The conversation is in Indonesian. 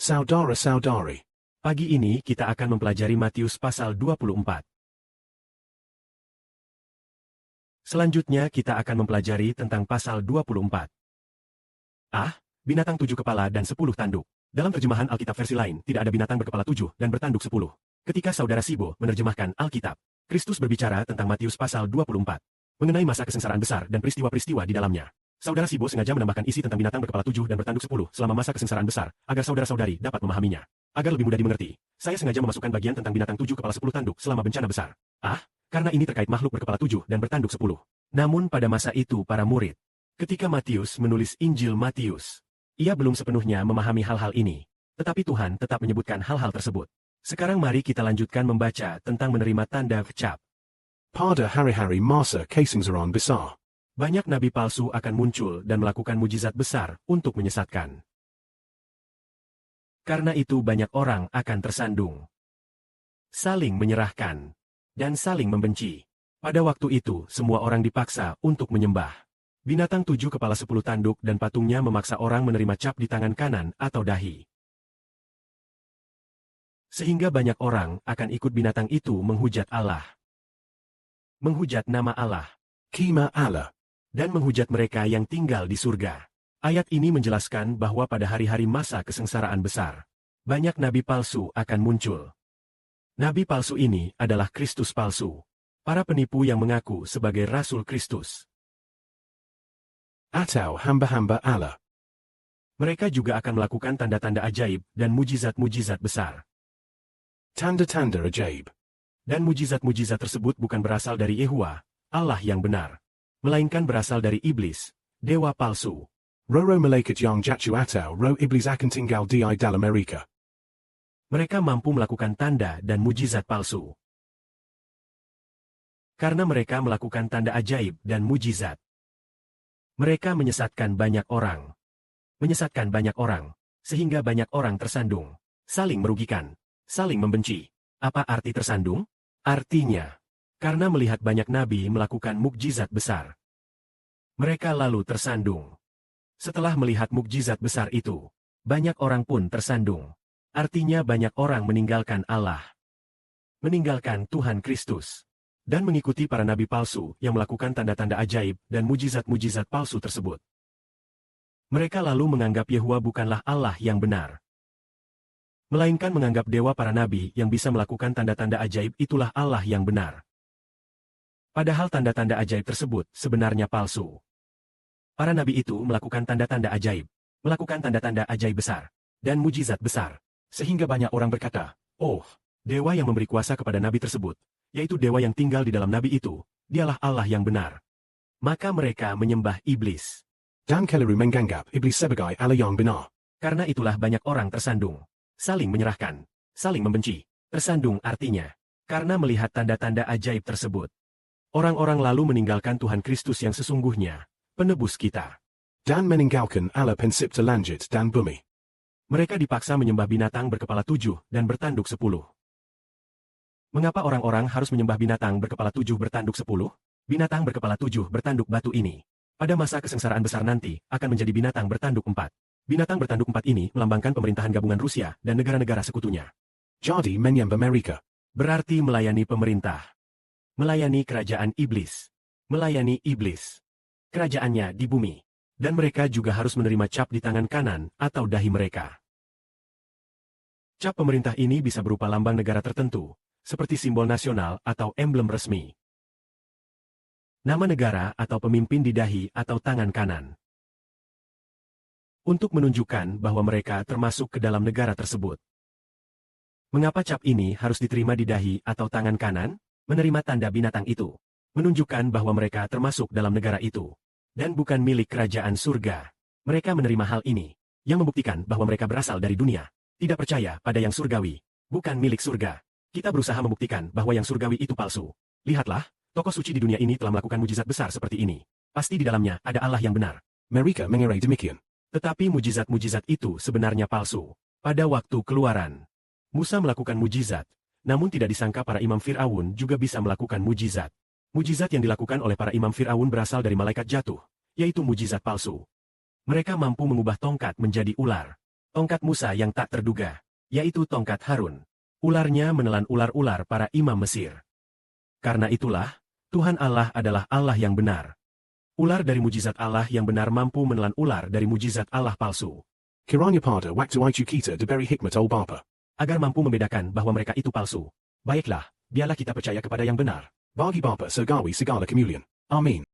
Saudara-saudari, Pagi ini kita akan mempelajari Matius pasal 24. Selanjutnya kita akan mempelajari tentang pasal 24. Binatang 7 kepala dan 10 tanduk. Dalam terjemahan Alkitab versi lain, tidak ada binatang berkepala 7 dan bertanduk 10. Ketika saudara Sibo menerjemahkan Alkitab, Kristus berbicara tentang Matius pasal 24, mengenai masa kesengsaraan besar dan peristiwa-peristiwa di dalamnya. Saudara Sibo sengaja menambahkan isi tentang binatang berkepala 7 dan bertanduk 10 selama masa kesengsaraan besar, agar saudara-saudari dapat memahaminya. Agar lebih mudah dimengerti, saya sengaja memasukkan bagian tentang binatang 7 kepala 10 tanduk selama bencana besar. Karena ini terkait makhluk berkepala 7 dan bertanduk 10. Namun pada masa itu para murid, ketika Matius menulis Injil Matius, ia belum sepenuhnya memahami hal-hal ini. Tetapi Tuhan tetap menyebutkan hal-hal tersebut. Sekarang mari kita lanjutkan membaca tentang menerima tanda cap. pada hari-hari masa kesengsaraan besar, Banyak nabi palsu akan muncul dan melakukan mujizat besar untuk menyesatkan. Karena itu banyak orang akan tersandung, saling menyerahkan, dan saling membenci. Pada waktu itu semua orang dipaksa untuk menyembah binatang 7 kepala 10 tanduk dan patungnya memaksa orang menerima cap di tangan kanan atau dahi. Sehingga banyak orang akan ikut binatang itu menghujat Allah, menghujat nama Allah, Kima Allah, dan menghujat mereka yang tinggal di surga. Ayat ini menjelaskan bahwa pada hari-hari masa kesengsaraan besar, banyak nabi palsu akan muncul. Nabi palsu ini adalah Kristus palsu, para penipu yang mengaku sebagai Rasul Kristus. atau hamba-hamba Allah. Mereka juga akan melakukan tanda-tanda ajaib dan mujizat-mujizat besar. Tanda-tanda ajaib. Dan mujizat-mujizat tersebut bukan berasal dari Yehuwa, Allah yang benar, melainkan berasal dari iblis, dewa palsu. Roro malaikat yang jatuh atau ro iblis akan tinggal di dalam mereka. Mereka mampu melakukan tanda dan mujizat palsu. Karena mereka melakukan tanda ajaib dan mujizat, mereka menyesatkan banyak orang. Menyesatkan banyak orang, sehingga banyak orang tersandung, saling merugikan, saling membenci. Apa arti tersandung? Artinya, karena melihat banyak nabi melakukan mukjizat besar, mereka lalu tersandung. Setelah melihat mukjizat besar itu, banyak orang pun tersandung. Artinya banyak orang meninggalkan Allah, meninggalkan Tuhan Kristus, dan mengikuti para nabi palsu yang melakukan tanda-tanda ajaib dan mujizat-mujizat palsu tersebut. Mereka lalu menganggap Yehuwa bukanlah Allah yang benar, melainkan menganggap dewa para nabi yang bisa melakukan tanda-tanda ajaib itulah Allah yang benar. Padahal tanda-tanda ajaib tersebut sebenarnya palsu. Para nabi itu melakukan tanda-tanda ajaib, melakukan tanda-tanda ajaib besar, dan mujizat besar, sehingga banyak orang berkata, "Oh, dewa yang memberi kuasa kepada nabi tersebut, yaitu dewa yang tinggal di dalam nabi itu, dialah Allah yang benar." Maka mereka menyembah iblis. Dan keliru menganggap iblis sebagai Allah yang benar. Karena itulah banyak orang tersandung, saling menyerahkan, saling membenci. Tersandung artinya, karena melihat tanda-tanda ajaib tersebut, orang-orang lalu meninggalkan Tuhan Kristus yang sesungguhnya, penebus kita. Dan meninggalkan Allah pencipta langit dan bumi. Mereka dipaksa menyembah binatang berkepala 7 dan bertanduk 10. Mengapa orang-orang harus menyembah binatang berkepala 7 bertanduk 10? Binatang berkepala 7 bertanduk batu ini, pada masa kesengsaraan besar nanti, akan menjadi binatang bertanduk 4. Binatang bertanduk 4 ini melambangkan pemerintahan gabungan Rusia dan negara-negara sekutunya. Jadi menyembah mereka. Berarti melayani pemerintah. Melayani kerajaan iblis. Melayani iblis. Kerajaannya di bumi. Dan mereka juga harus menerima cap di tangan kanan atau dahi mereka. Cap pemerintah ini bisa berupa lambang negara tertentu, seperti simbol nasional atau emblem resmi. Nama negara atau pemimpin di dahi atau tangan kanan. Untuk menunjukkan bahwa mereka termasuk ke dalam negara tersebut. Mengapa cap ini harus diterima di dahi atau tangan kanan? Menerima tanda binatang itu menunjukkan bahwa mereka termasuk dalam negara itu, dan bukan milik kerajaan surga. Mereka menerima hal ini, yang membuktikan bahwa mereka berasal dari dunia, tidak percaya pada yang surgawi, bukan milik surga. Kita berusaha membuktikan bahwa yang surgawi itu palsu. Lihatlah, tokoh suci di dunia ini telah melakukan mujizat besar seperti ini. Pasti di dalamnya ada Allah yang benar. Mereka mengira demikian. Tetapi mujizat-mujizat itu sebenarnya palsu. Pada waktu Keluaran, Musa melakukan mujizat, namun tidak disangka para imam Fir'aun juga bisa melakukan mujizat. Mujizat yang dilakukan oleh para imam Fir'aun berasal dari malaikat jatuh, yaitu mujizat palsu. Mereka mampu mengubah tongkat menjadi ular. Tongkat Musa yang tak terduga, yaitu tongkat Harun. Ularnya menelan ular-ular para imam Mesir. Karena itulah, Tuhan Allah adalah Allah yang benar. Ular dari mujizat Allah yang benar mampu menelan ular dari mujizat Allah palsu. Kiranya pada waktu itu kita diberi hikmat ol Bapa. Agar mampu membedakan bahwa mereka itu palsu. Baiklah, biarlah kita percaya kepada yang benar. Bagi Bapa Surgawi segala kemuliaan. Amin.